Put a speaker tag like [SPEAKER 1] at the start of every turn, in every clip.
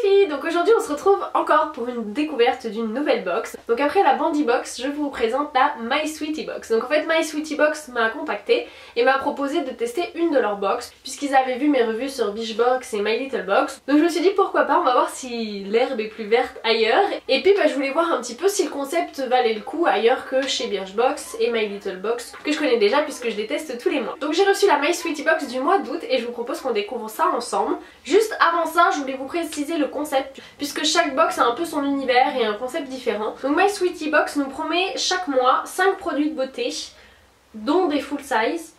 [SPEAKER 1] les filles, donc aujourd'hui on se retrouve encore pour une découverte d'une nouvelle box. Donc après la Bandy Box, je vous présente la My Sweetie Box. Donc en fait My Sweetie Box m'a contacté et m'a proposé de tester une de leurs box puisqu'ils avaient vu mes revues sur Beachbox et My Little Box. Donc je me suis dit pourquoi pas, on va voir si l'herbe est plus verte ailleurs. Et puis je voulais voir un petit peu si le concept valait le coup ailleurs que chez Birchbox et My Little Box que je connais déjà puisque je les teste tous les mois. Donc j'ai reçu la My Sweetie Box du mois d'août et je vous propose qu'on découvre ça ensemble. Juste avant ça, je voulais vous préciser le concept puisque chaque box a un peu son univers et un concept différent. Donc My Sweetie Box nous promet chaque mois 5 produits de beauté, dont des full size,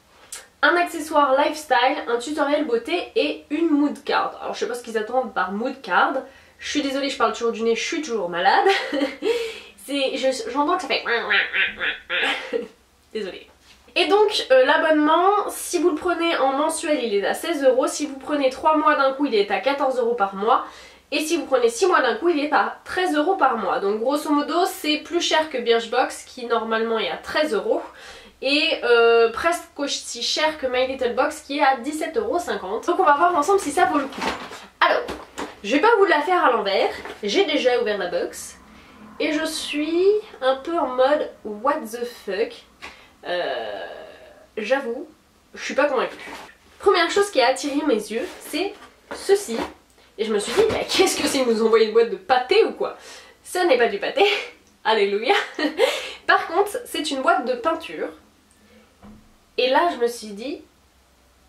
[SPEAKER 1] un accessoire lifestyle, un tutoriel beauté et une mood card. Alors je sais pas ce qu'ils attendent par mood card. Je suis désolée, je parle toujours du nez, je suis toujours malade. J'entends que ça fait... Désolée. Et donc l'abonnement, si vous le prenez en mensuel, il est à 16 €. Si vous prenez 3 mois d'un coup, il est à 14 € par mois. Et si vous prenez 6 mois d'un coup, il est à 13 € par mois. Donc grosso modo, c'est plus cher que Birchbox qui normalement est à 13 €. Et presque aussi cher que My Little Box qui est à 17,50 €. Donc on va voir ensemble si ça vaut le coup. Alors, je vais pas vous la faire à l'envers. J'ai déjà ouvert la box. Et je suis un peu en mode what the fuck. J'avoue, je suis pas convaincue. Première chose qui a attiré mes yeux, c'est ceci. Et je me suis dit, mais qu'est-ce que c'est, ils nous ont envoyé une boîte de pâté ou quoi? Ce n'est pas du pâté, alléluia. Par contre, c'est une boîte de peinture. Et là, je me suis dit,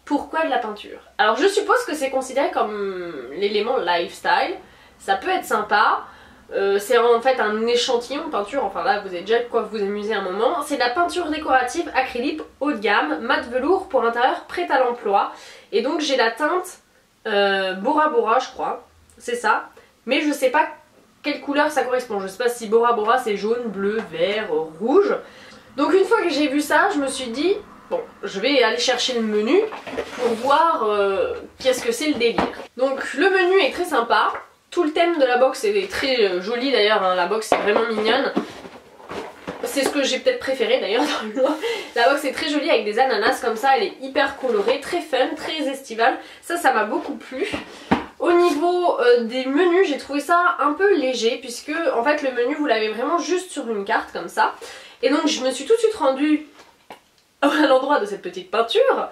[SPEAKER 1] pourquoi de la peinture? Alors je suppose que c'est considéré comme l'élément lifestyle. Ça peut être sympa. C'est en fait un échantillon de peinture, enfin là vous avez déjà de quoi vous amuser un moment. C'est de la peinture décorative acrylique haut de gamme, mat velours pour intérieur prête à l'emploi. Et donc j'ai la teinte Bora Bora je crois, c'est ça. Mais je sais pas quelle couleur ça correspond, je sais pas si Bora Bora c'est jaune, bleu, vert, rouge. Donc une fois que j'ai vu ça, je me suis dit, bon je vais aller chercher le menu pour voir qu'est-ce que c'est le délire. Donc le menu est très sympa. Tout le thème de la box est très joli d'ailleurs, hein. La box est vraiment mignonne. C'est ce que j'ai peut-être préféré d'ailleurs dans le lot. La box est très jolie avec des ananas comme ça, elle est hyper colorée, très fun, très estivale. Ça m'a beaucoup plu. Au niveau des menus, j'ai trouvé ça un peu léger puisque en fait le menu vous l'avez vraiment juste sur une carte comme ça. Et donc je me suis tout de suite rendue à l'endroit de cette petite peinture.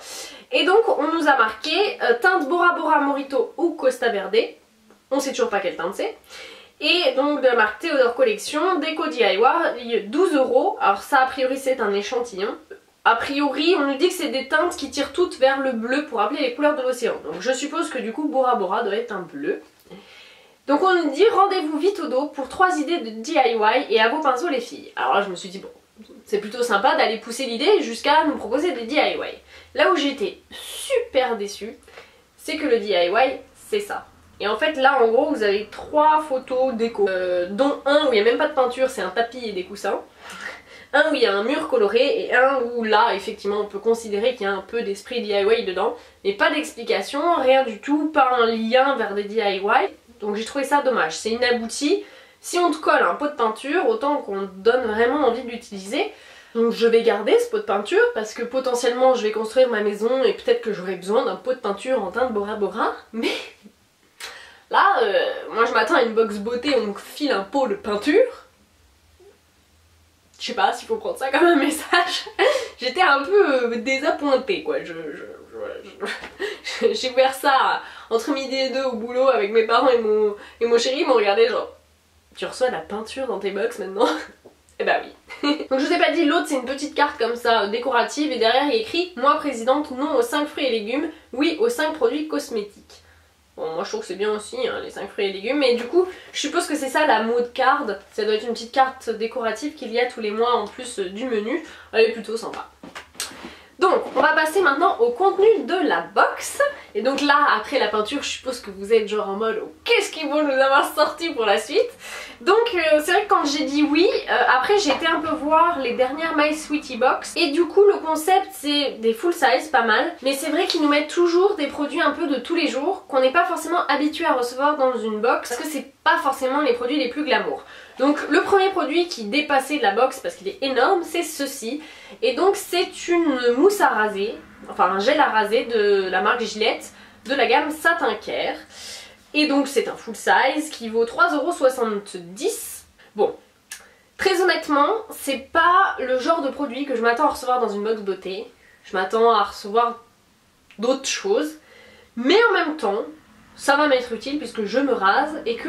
[SPEAKER 1] Et donc on nous a marqué teinte Bora Bora Morito ou Costa Verde. On sait toujours pas quelle teinte c'est. Et donc de la marque Theodore Collection, déco DIY, 12 €. Alors ça a priori c'est un échantillon. A priori on nous dit que c'est des teintes qui tirent toutes vers le bleu pour rappeler les couleurs de l'océan. Donc je suppose que du coup Bora Bora doit être un bleu. Donc on nous dit rendez-vous vite au dos pour 3 idées de DIY et à vos pinceaux les filles. Alors là je me suis dit bon, c'est plutôt sympa d'aller pousser l'idée jusqu'à nous proposer des DIY. Là où j'ai été super déçue, c'est que le DIY c'est ça. Et en fait là en gros vous avez 3 photos déco, dont un où il n'y a même pas de peinture, c'est un tapis et des coussins. Un où il y a un mur coloré et un où là effectivement on peut considérer qu'il y a un peu d'esprit DIY dedans. Mais pas d'explication, rien du tout, pas un lien vers des DIY. Donc j'ai trouvé ça dommage, c'est inabouti. Si on te colle un pot de peinture, autant qu'on te donne vraiment envie de l'utiliser. Donc je vais garder ce pot de peinture parce que potentiellement je vais construire ma maison et peut-être que j'aurai besoin d'un pot de peinture en teinte Bora Bora. Mais... là, moi je m'attends à une box beauté, on me file un pot de peinture. Je sais pas s'il faut prendre ça comme un message. J'étais un peu désappointée quoi. J'ai ouvert ça entre midi et 2 au boulot avec mes parents et mon chéri, ils m'ont regardé genre tu reçois de la peinture dans tes box maintenant? Eh bah oui. Donc je vous ai pas dit, l'autre c'est une petite carte comme ça décorative et derrière il y a écrit moi présidente, non aux 5 fruits et légumes, oui aux 5 produits cosmétiques. Bon moi je trouve que c'est bien aussi hein, les 5 fruits et légumes, mais du coup je suppose que c'est ça la mood card, ça doit être une petite carte décorative qu'il y a tous les mois en plus du menu, elle est plutôt sympa. Donc on va passer maintenant au contenu de la box. Et donc là après la peinture je suppose que vous êtes genre en mode oh, qu'est-ce qu'ils vont nous avoir sorti pour la suite. Donc c'est vrai que quand j'ai dit oui, après j'ai été un peu voir les dernières My Sweetie Box. Et du coup le concept c'est des full size, pas mal. Mais c'est vrai qu'ils nous mettent toujours des produits un peu de tous les jours qu'on n'est pas forcément habitué à recevoir dans une box. Parce que c'est pas forcément les produits les plus glamour. Donc le premier produit qui dépassait de la box parce qu'il est énorme c'est ceci. Et donc c'est une mousse à raser, enfin un gel à raser de la marque Gillette de la gamme Satin Care. Et donc c'est un full size qui vaut 3,70 €. Bon, très honnêtement, c'est pas le genre de produit que je m'attends à recevoir dans une box beauté. Je m'attends à recevoir d'autres choses. Mais en même temps, ça va m'être utile puisque je me rase et que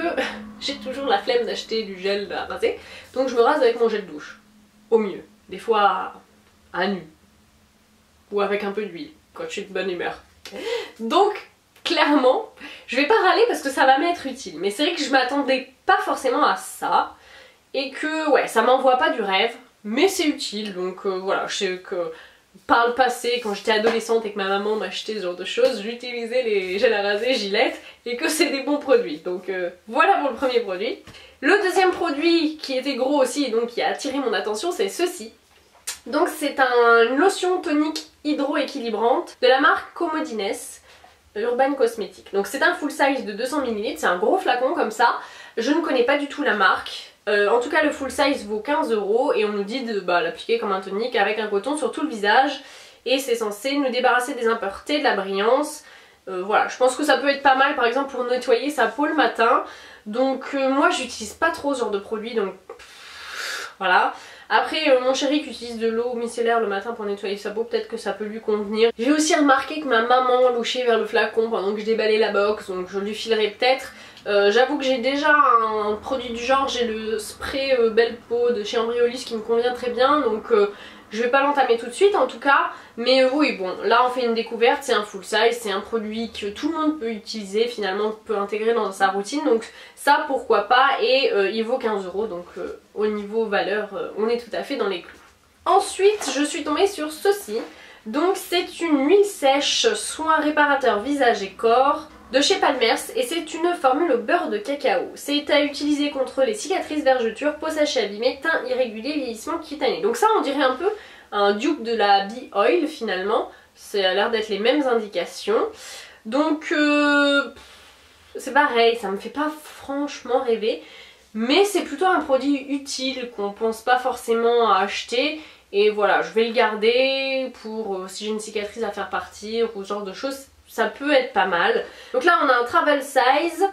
[SPEAKER 1] j'ai toujours la flemme d'acheter du gel à raser. Donc je me rase avec mon gel douche. Au mieux. Des fois à nu. Ou avec un peu d'huile quand je suis de bonne humeur. Donc clairement, je vais pas râler parce que ça va m'être utile. Mais c'est vrai que je m'attendais pas forcément à ça. Et que ouais, ça m'envoie pas du rêve. Mais c'est utile. Donc voilà, je sais que par le passé, quand j'étais adolescente et que ma maman m'achetait ce genre de choses, j'utilisais les gels à raser Gillette et que c'est des bons produits. Donc voilà pour le premier produit. Le deuxième produit qui était gros aussi et donc qui a attiré mon attention, c'est ceci. Donc c'est une lotion tonique hydro-équilibrante de la marque Commodines Urban Cosmetics. Donc c'est un full size de 200 ml, c'est un gros flacon comme ça. Je ne connais pas du tout la marque. En tout cas le full size vaut 15 € et on nous dit de l'appliquer comme un tonique avec un coton sur tout le visage. Et c'est censé nous débarrasser des impuretés, de la brillance. Voilà, je pense que ça peut être pas mal par exemple pour nettoyer sa peau le matin. Donc moi j'utilise pas trop ce genre de produit, donc voilà. Après mon chéri qui utilise de l'eau micellaire le matin pour nettoyer sa peau, peut-être que ça peut lui convenir. J'ai aussi remarqué que ma maman louchait vers le flacon pendant que je déballais la box, donc je lui filerai peut-être. J'avoue que j'ai déjà un produit du genre, j'ai le spray Belle Peau de chez Embryolisse qui me convient très bien, donc je vais pas l'entamer tout de suite en tout cas. Mais oui bon, là on fait une découverte, c'est un full size, c'est un produit que tout le monde peut utiliser, finalement peut intégrer dans sa routine, donc ça pourquoi pas, et il vaut 15 €, donc au niveau valeur on est tout à fait dans les clous. Ensuite je suis tombée sur ceci, donc c'est une huile sèche soin réparateur visage et corps de chez Palmers et c'est une formule au beurre de cacao. C'est à utiliser contre les cicatrices, vergetures, peau sèche et abîmée, teint irrégulier, vieillissement cutané. Donc ça on dirait un peu un dupe de la Bee Oil finalement, ça a l'air d'être les mêmes indications. Donc c'est pareil, ça me fait pas franchement rêver, mais c'est plutôt un produit utile qu'on pense pas forcément à acheter. Et voilà, je vais le garder pour si j'ai une cicatrice à faire partir ou ce genre de choses. Ça peut être pas mal. Donc là on a un travel size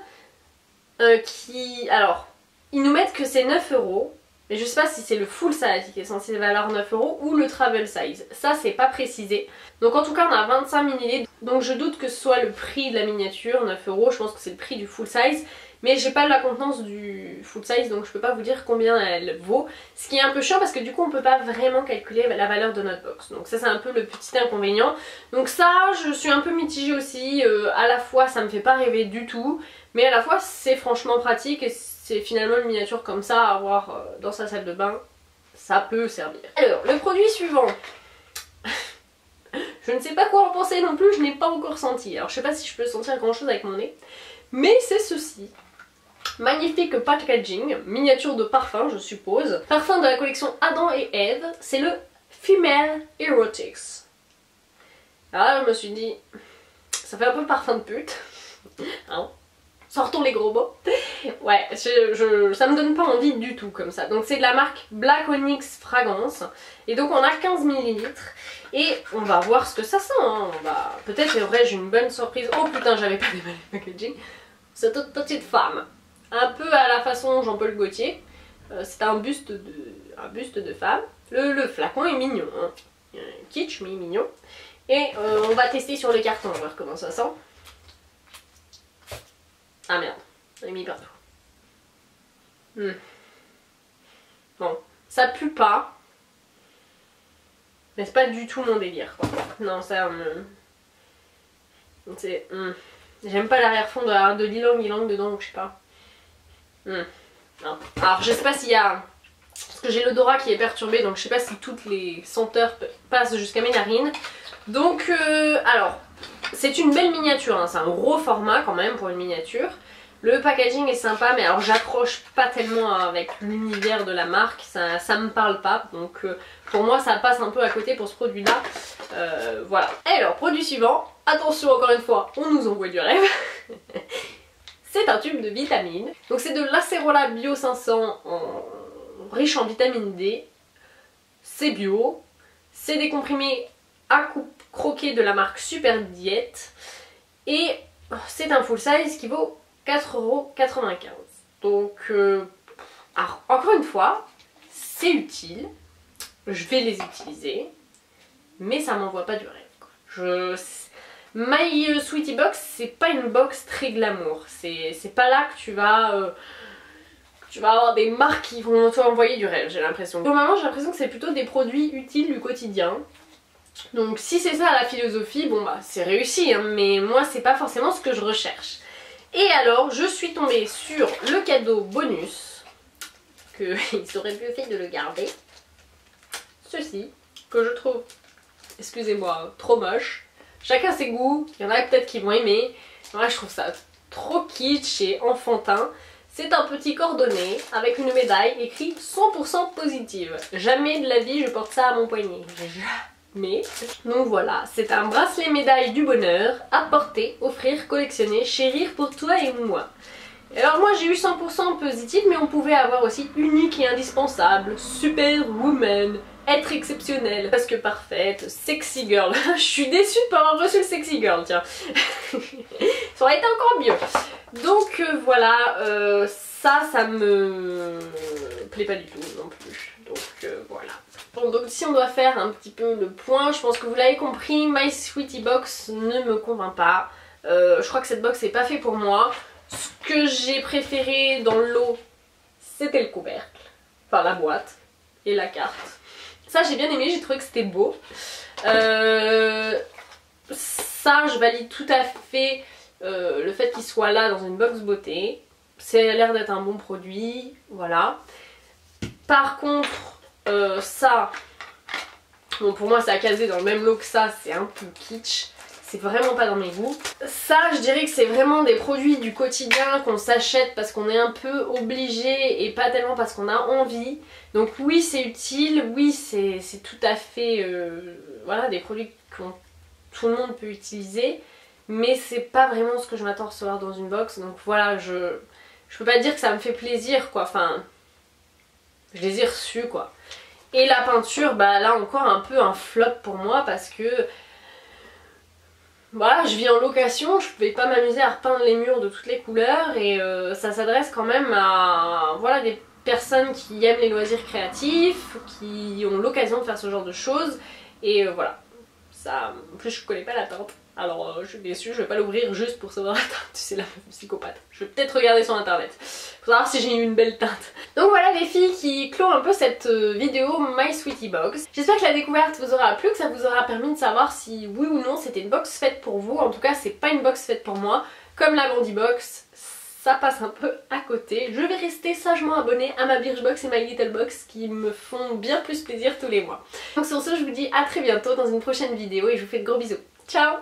[SPEAKER 1] qui... Alors, ils nous mettent que c'est 9 €. Mais je sais pas si c'est le full size qui est censé valoir 9 € ou le travel size. Ça c'est pas précisé. Donc en tout cas on a 25 ml. Donc je doute que ce soit le prix de la miniature, 9 €. Je pense que c'est le prix du full size. Mais j'ai pas la contenance du full size donc je peux pas vous dire combien elle vaut. Ce qui est un peu chiant parce que du coup on peut pas vraiment calculer la valeur de notre box. Donc ça c'est un peu le petit inconvénient. Donc ça je suis un peu mitigée aussi. À la fois ça me fait pas rêver du tout. Mais à la fois c'est franchement pratique et c'est finalement une miniature comme ça à avoir dans sa salle de bain. Ça peut servir. Alors le produit suivant. Je ne sais pas quoi en penser non plus, je n'ai pas encore senti. Alors je sais pas si je peux sentir grand chose avec mon nez. Mais c'est ceci. Magnifique packaging, miniature de parfum je suppose. Parfum de la collection Adam et Ève, c'est le Female Erotics. Alors là je me suis dit, ça fait un peu parfum de pute. Hein, sortons les gros mots. Ouais, ça me donne pas envie du tout comme ça. Donc c'est de la marque Black Onyx Fragrance. Et donc on a 15 ml. Et on va voir ce que ça sent. Hein. Peut-être aurais-je une bonne surprise. Oh putain, j'avais pas déballé le packaging. Cette petite femme. Un peu à la façon Jean-Paul Gaultier. C'est un buste de femme. Le flacon est mignon. Hein. Kitsch mais mignon. Et on va tester sur le carton, on va voir comment ça sent. Ah merde, j'en ai mis partout. Bon, ça pue pas. Mais c'est pas du tout mon délire quoi. Non, ça c'est... J'aime pas l'arrière-fond de l'ylang-ylang dedans, donc je sais pas. Non. Alors je sais pas s'il y a... Parce que j'ai l'odorat qui est perturbé, donc je sais pas si toutes les senteurs passent jusqu'à mes narines. Donc alors, c'est une belle miniature, hein. C'est un gros format quand même pour une miniature. Le packaging est sympa, mais alors j'accroche pas tellement avec l'univers de la marque, ça me parle pas, donc pour moi ça passe un peu à côté pour ce produit là. Voilà. Alors, produit suivant, attention encore une fois, on nous envoie du rêve. C'est un tube de vitamines, donc c'est de l'Acerola Bio 500 riche en vitamine D, c'est bio, c'est des comprimés à coupe croquée de la marque Super Diète, et c'est un full size qui vaut 4,95€. Donc, alors, encore une fois, c'est utile, je vais les utiliser, mais ça m'envoie pas du rêve, quoi. My Sweetie Box, c'est pas une box très glamour, c'est pas là que tu vas avoir des marques qui vont t'envoyer du rêve, j'ai l'impression. Normalement, j'ai l'impression que c'est plutôt des produits utiles du quotidien. Donc si c'est ça la philosophie, bon bah c'est réussi, hein, mais moi c'est pas forcément ce que je recherche. Et alors, je suis tombée sur le cadeau bonus, qu'ils auraient pu essayer de le garder. Ceci, que je trouve, excusez-moi, trop moche. Chacun ses goûts, il y en a peut-être qui vont aimer. Moi je trouve ça trop kitsch et enfantin. C'est un petit cordonnet avec une médaille écrit 100% positive. Jamais de la vie je porte ça à mon poignet. Mais, donc voilà, c'est un bracelet médaille du bonheur à porter, offrir, collectionner, chérir pour toi et moi. Alors moi j'ai eu 100% positif, mais on pouvait avoir aussi unique et indispensable, superwoman, être exceptionnelle, presque parfaite, sexy girl. Je suis déçue de pas avoir reçu le sexy girl, tiens. Ça aurait été encore mieux. Donc voilà, ça me plaît pas du tout non plus. Donc voilà. Bon, donc si on doit faire un petit peu le point, je pense que vous l'avez compris, My Sweetie Box ne me convainc pas. Je crois que cette box n'est pas fait pour moi. Ce que j'ai préféré dans le lot, c'était le couvercle, enfin la boîte et la carte. Ça j'ai bien aimé, j'ai trouvé que c'était beau. Ça je valide tout à fait le fait qu'il soit là dans une box beauté. Ça a l'air d'être un bon produit, voilà. Par contre, ça, bon pour moi ça a casé dans le même lot que ça, c'est un peu kitsch. C'est vraiment pas dans mes goûts. Ça, je dirais que c'est vraiment des produits du quotidien qu'on s'achète parce qu'on est un peu obligé et pas tellement parce qu'on a envie. Donc oui, c'est utile, oui, c'est tout à fait voilà, des produits que tout le monde peut utiliser. Mais c'est pas vraiment ce que je m'attends à recevoir dans une box. Donc voilà, je peux pas dire que ça me fait plaisir, quoi. Enfin, je les ai reçus, quoi. Et la peinture, bah là encore un peu un flop pour moi parce que voilà, je vis en location, je pouvais pas m'amuser à repeindre les murs de toutes les couleurs et ça s'adresse quand même à voilà, des personnes qui aiment les loisirs créatifs, qui ont l'occasion de faire ce genre de choses et voilà. Ça, en plus je connais pas la teinte, alors je suis déçue, je vais pas l'ouvrir juste pour savoir la teinte, c'est la psychopathe. Je vais peut-être regarder sur internet pour savoir si j'ai eu une belle teinte. Donc voilà les filles qui clôt un peu cette vidéo My Sweetie Box. J'espère que la découverte vous aura plu, que ça vous aura permis de savoir si oui ou non c'était une box faite pour vous. En tout cas c'est pas une box faite pour moi, comme la Bondi Box. Ça passe un peu à côté. Je vais rester sagement abonnée à ma Birchbox et My Little Box qui me font bien plus plaisir tous les mois. Donc sur ce, je vous dis à très bientôt dans une prochaine vidéo et je vous fais de gros bisous. Ciao!